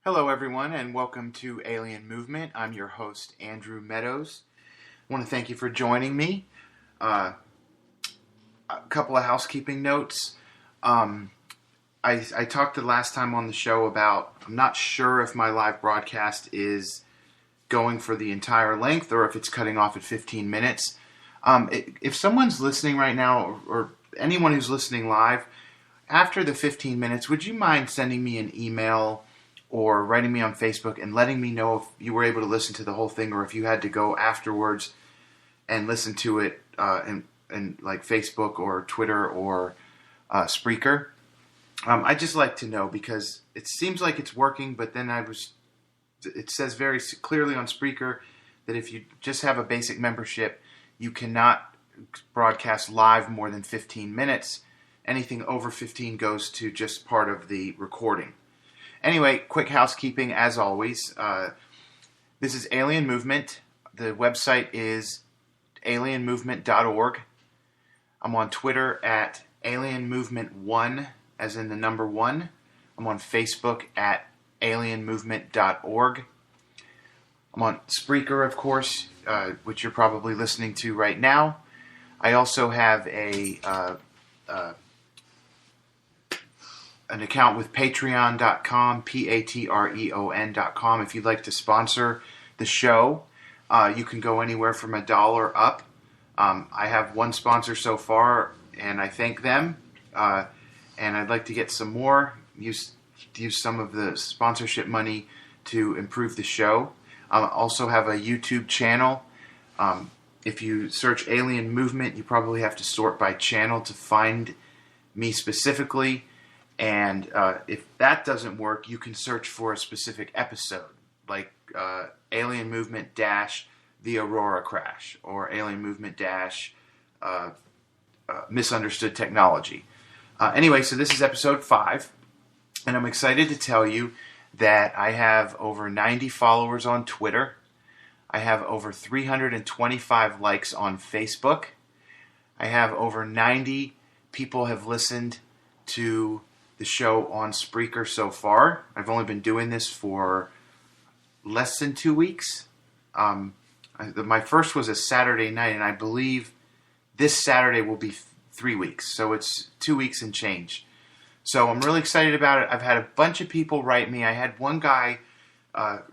Hello everyone and welcome to Alien Movement. I'm your host Andrew Meadows. I want to thank you for joining me. A couple of housekeeping notes. I talked the last time on the show about I'm not sure if my live broadcast is going for the entire length or if it's cutting off at 15 minutes. If someone's listening right now or anyone who's listening live, after the 15 minutes, would you mind sending me an email or writing me on Facebook and letting me know if you were able to listen to the whole thing or if you had to go afterwards and listen to it in like Facebook or Twitter or Spreaker? I'd just like to know because it seems like it's working, but then it says very clearly on Spreaker that if you just have a basic membership, you cannot broadcast live more than 15 minutes. Anything over 15 goes to just part of the recording. Anyway, quick housekeeping as always. This is Alien Movement. The website is andrew-alienmovement-org. I'm on Twitter at alienmovement1, as in the number 1. I'm on Facebook at alienmovement.org. I'm on Spreaker, of course, which you're probably listening to right now. I also have an account with patreon.com, patreon.com. If you'd like to sponsor the show, you can go anywhere from $1 up. I have one sponsor so far, and I thank them. And I'd like to get some more, use some of the sponsorship money to improve the show. I also have a YouTube channel. If you search Alien Movement, you probably have to sort by channel to find me specifically. And if that doesn't work, you can search for a specific episode, like Alien Movement - The Aurora Crash, or Alien Movement - Misunderstood Technology. Anyway, so this is episode 5, and I'm excited to tell you that I have over 90 followers on Twitter. I have over 325 likes on Facebook. I have over 90 people have listened to the show on Spreaker so far. I've only been doing this for less than 2 weeks. My first was a Saturday night, and I believe this Saturday will be 3 weeks. So it's 2 weeks and change. So I'm really excited about it. I've had a bunch of people write me. I had one guy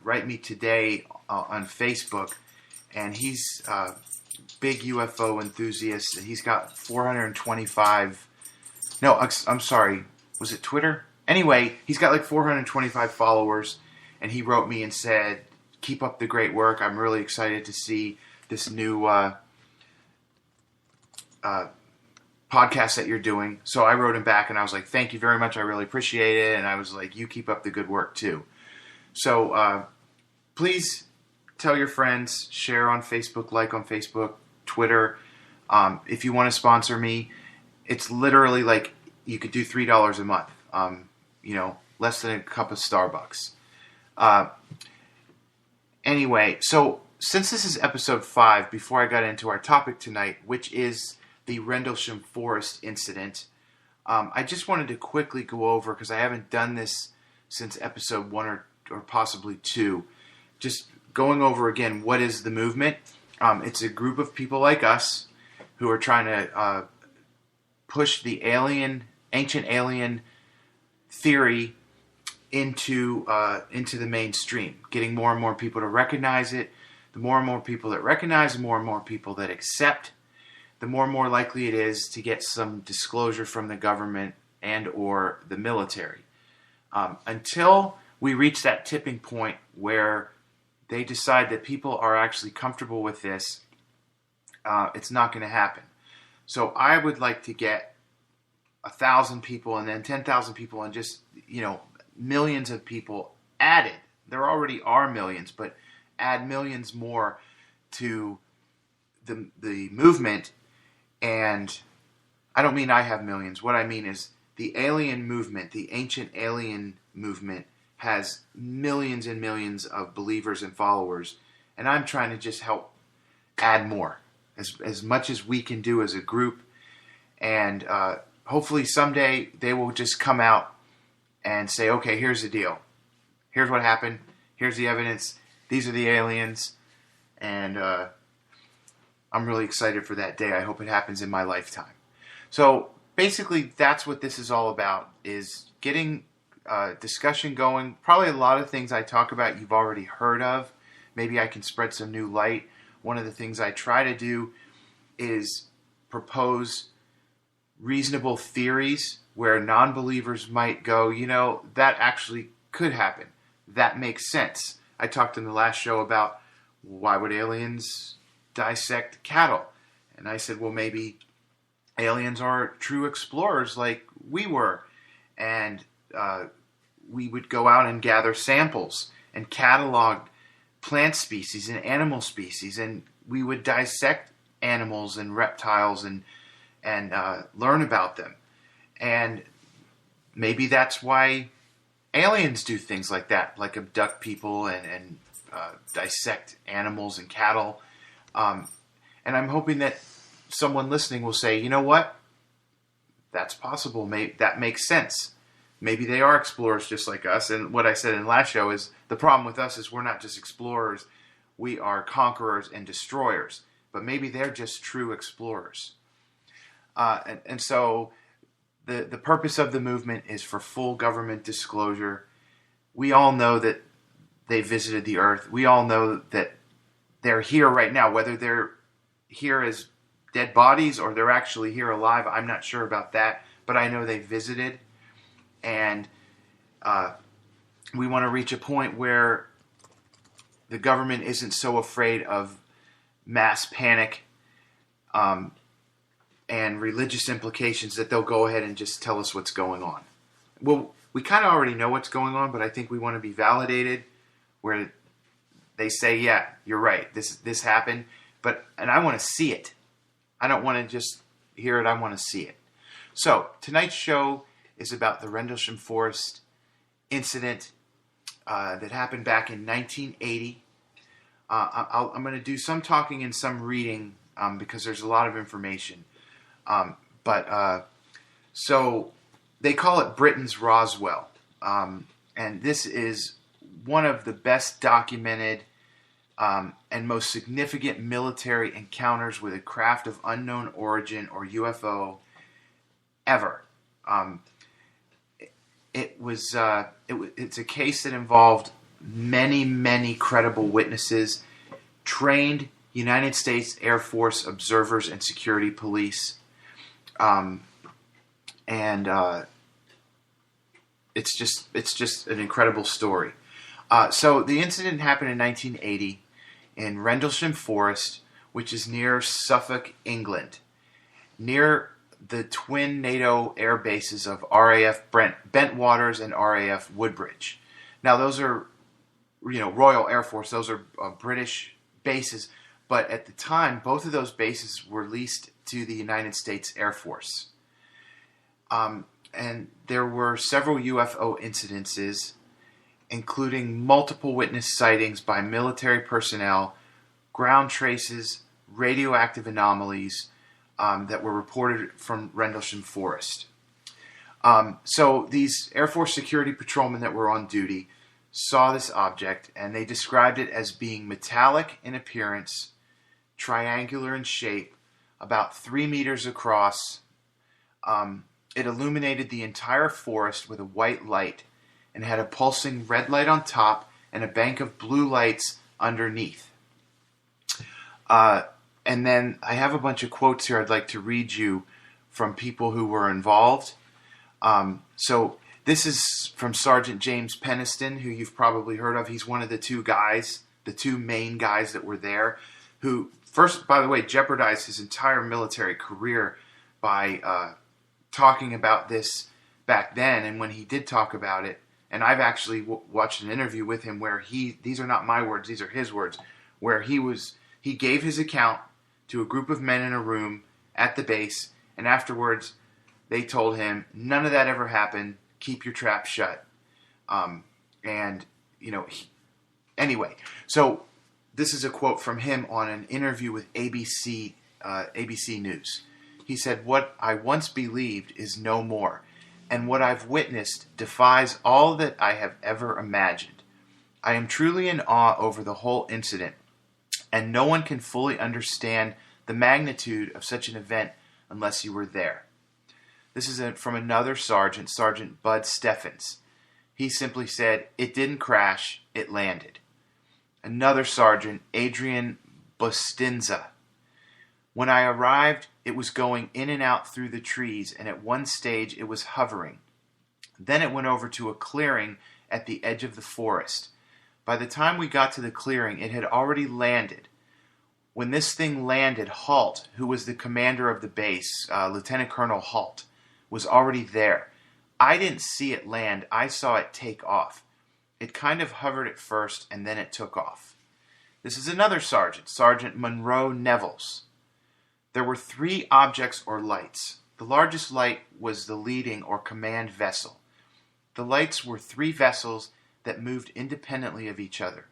write me today on Facebook, and he's a big UFO enthusiast. He's got 425... No, I'm sorry. Was it Twitter? Anyway, he's got like 425 followers, and he wrote me and said, keep up the great work. I'm really excited to see this new podcast that you're doing. So I wrote him back, and I was like, thank you very much. I really appreciate it. And I was like, you keep up the good work, too. So please tell your friends, share on Facebook, like on Facebook, Twitter. If you want to sponsor me, it's literally like you could do $3 a month, less than a cup of Starbucks. Anyway, so since this is episode 5, before I got into our topic tonight, which is the Rendlesham Forest incident, I just wanted to quickly go over, because I haven't done this since episode 1 or possibly 2, just going over again, what is the movement? It's a group of people like us who are trying to push the ancient alien theory into the mainstream, getting more and more people to recognize it. The more and more people that recognize, the more and more people that accept, the more likely it is to get some disclosure from the government and or the military. Until we reach that tipping point where they decide that people are actually comfortable with this, it's not going to happen. So I would like to get 1,000 people and then 10,000 people and just, millions of people added. There already are millions, but add millions more to the movement. And I don't mean I have millions. What I mean is the alien movement, the ancient alien movement, has millions and millions of believers and followers. And I'm trying to just help add more. As much as we can do as a group, And hopefully someday they will just come out and say, okay, here's the deal. Here's what happened. Here's the evidence. These are the aliens. And I'm really excited for that day. I hope it happens in my lifetime. So basically, that's what this is all about, is getting discussion going. Probably a lot of things I talk about you've already heard of. Maybe I can spread some new light. One of the things I try to do is propose reasonable theories where non-believers might go, that actually could happen. That makes sense. I talked in the last show about why would aliens dissect cattle? And I said, well, maybe aliens are true explorers like we were. And we would go out and gather samples and catalog plant species and animal species. And we would dissect animals and reptiles and learn about them. And maybe that's why aliens do things like that, like abduct people and dissect animals and cattle. And I'm hoping that someone listening will say, you know what? That's possible. That makes sense. Maybe they are explorers just like us. And what I said in the last show is the problem with us is we're not just explorers. We are conquerors and destroyers. But maybe they're just true explorers. And so the purpose of the movement is for full government disclosure. We all know that they visited the earth. We all know that they're here right now, whether they're here as dead bodies or they're actually here alive. I'm not sure about that, but I know they visited. And we want to reach a point where the government isn't so afraid of mass panic and religious implications that they'll go ahead and just tell us what's going on. Well, we kind of already know what's going on, but I think we want to be validated where they say, yeah, you're right, this happened, and I want to see it. I don't want to just hear it, I want to see it. So, tonight's show is about the Rendlesham Forest incident that happened back in 1980. I'm going to do some talking and some reading because there's a lot of information. So they call it Britain's Roswell. And this is one of the best documented and most significant military encounters with a craft of unknown origin or UFO ever. It's a case that involved many, many credible witnesses, trained United States Air Force observers and security police. It's just an incredible story. So the incident happened in 1980 in Rendlesham Forest, which is near Suffolk, England, near the twin NATO air bases of RAF Bentwaters and RAF Woodbridge. Now those are, Royal Air Force. Those are British bases, but at the time, both of those bases were leased to the United States Air Force. And there were several UFO incidences, including multiple witness sightings by military personnel, ground traces, radioactive anomalies that were reported from Rendlesham Forest. So these Air Force security patrolmen that were on duty saw this object, and they described it as being metallic in appearance, triangular in shape, about 3 meters across. It illuminated the entire forest with a white light and had a pulsing red light on top and a bank of blue lights underneath. And then I have a bunch of quotes here I'd like to read you from people who were involved. So this is from Sergeant James Peniston, who you've probably heard of. He's one of the two main guys that were there, who first, by the way, jeopardized his entire military career by talking about this back then. And when he did talk about it, and I've actually watched an interview with him where these are not my words, these are his words, where he gave his account to a group of men in a room at the base, and afterwards they told him, none of that ever happened, keep your trap shut. Anyway, so this is a quote from him on an interview with ABC News. He said, "What I once believed is no more, and what I've witnessed defies all that I have ever imagined. I am truly in awe over the whole incident, and no one can fully understand the magnitude of such an event unless you were there." This is from another sergeant, Sergeant Bud Steffens. He simply said, "It didn't crash, it landed." Another sergeant, Adrian Bustinza. "When I arrived, it was going in and out through the trees, and at one stage it was hovering. Then it went over to a clearing at the edge of the forest. By the time we got to the clearing, it had already landed. When this thing landed, Halt, who was the commander of the base, Lieutenant Colonel Halt, was already there. I didn't see it land, I saw it take off. It kind of hovered at first, and then it took off." This is another sergeant, Sergeant Monroe Nevels. "There were 3 objects or lights. The largest light was the leading or command vessel. The lights were 3 vessels that moved independently of each other.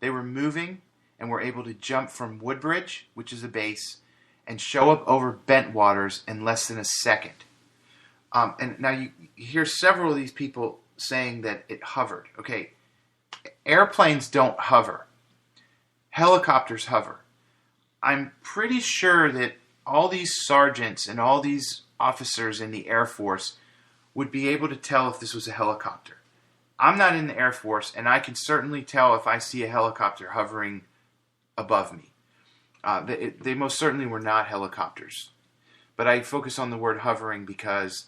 They were moving and were able to jump from Woodbridge, which is a base, and show up over Bentwaters in less than a second." And now you hear several of these people saying that it hovered. Okay, airplanes don't hover. Helicopters hover. I'm pretty sure that all these sergeants and all these officers in the Air Force would be able to tell if this was a helicopter. I'm not in the Air Force, and I can certainly tell if I see a helicopter hovering above me. They most certainly were not helicopters. But I focus on the word hovering because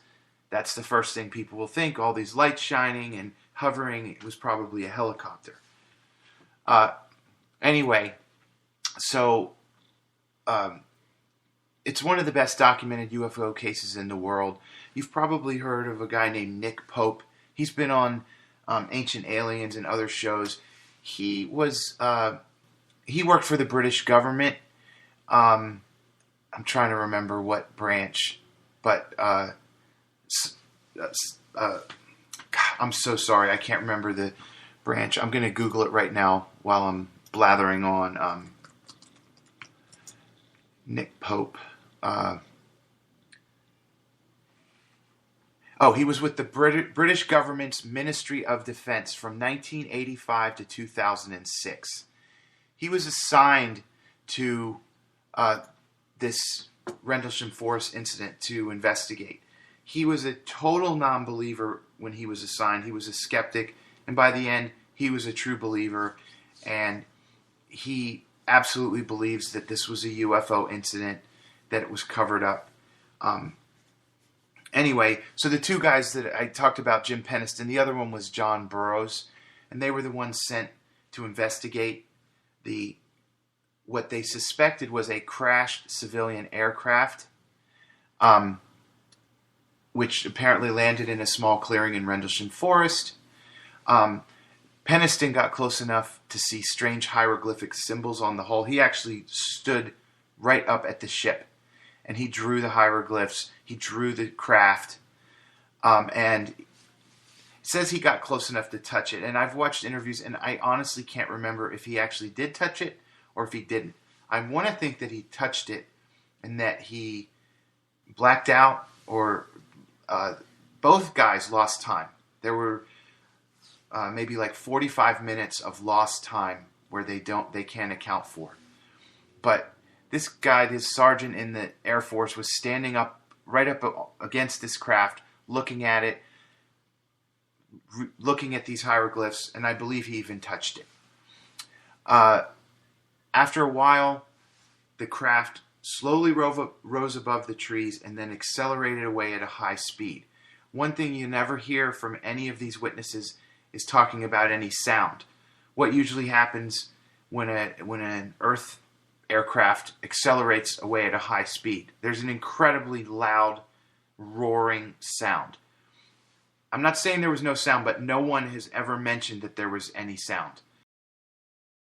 that's the first thing people will think. All these lights shining and hovering, it was probably a helicopter. Anyway, so it's one of the best documented UFO cases in the world. You've probably heard of a guy named Nick Pope. He's been on Ancient Aliens and other shows. He worked for the British government. I'm trying to remember what branch, but I'm so sorry, I can't remember the branch. I'm going to Google it right now while I'm blathering on. Nick Pope. He was with the British government's Ministry of Defense from 1985 to 2006. He was assigned to this Rendlesham Forest incident to investigate. He was a total non-believer when he was assigned. He was a skeptic, and by the end, he was a true believer, and he absolutely believes that this was a UFO incident, that it was covered up. Anyway, so the 2 guys that I talked about, Jim Penniston, the other one was John Burroughs, and they were the ones sent to investigate what they suspected was a crashed civilian aircraft, which apparently landed in a small clearing in Rendlesham Forest. Penniston got close enough to see strange hieroglyphic symbols on the hull. He actually stood right up at the ship, and he drew the hieroglyphs. He drew the craft, and it says he got close enough to touch it. And I've watched interviews, and I honestly can't remember if he actually did touch it or if he didn't. I want to think that he touched it and that he blacked out, or both guys lost time. There were maybe like 45 minutes of lost time where they can't account for. But this guy, this sergeant in the Air Force, was standing up right up against this craft, looking at it, looking at these hieroglyphs, and I believe he even touched it. After a while, the craft slowly rose above the trees and then accelerated away at a high speed. One thing you never hear from any of these witnesses is talking about any sound. What usually happens when an Earth aircraft accelerates away at a high speed? There's an incredibly loud, roaring sound. I'm not saying there was no sound, but no one has ever mentioned that there was any sound.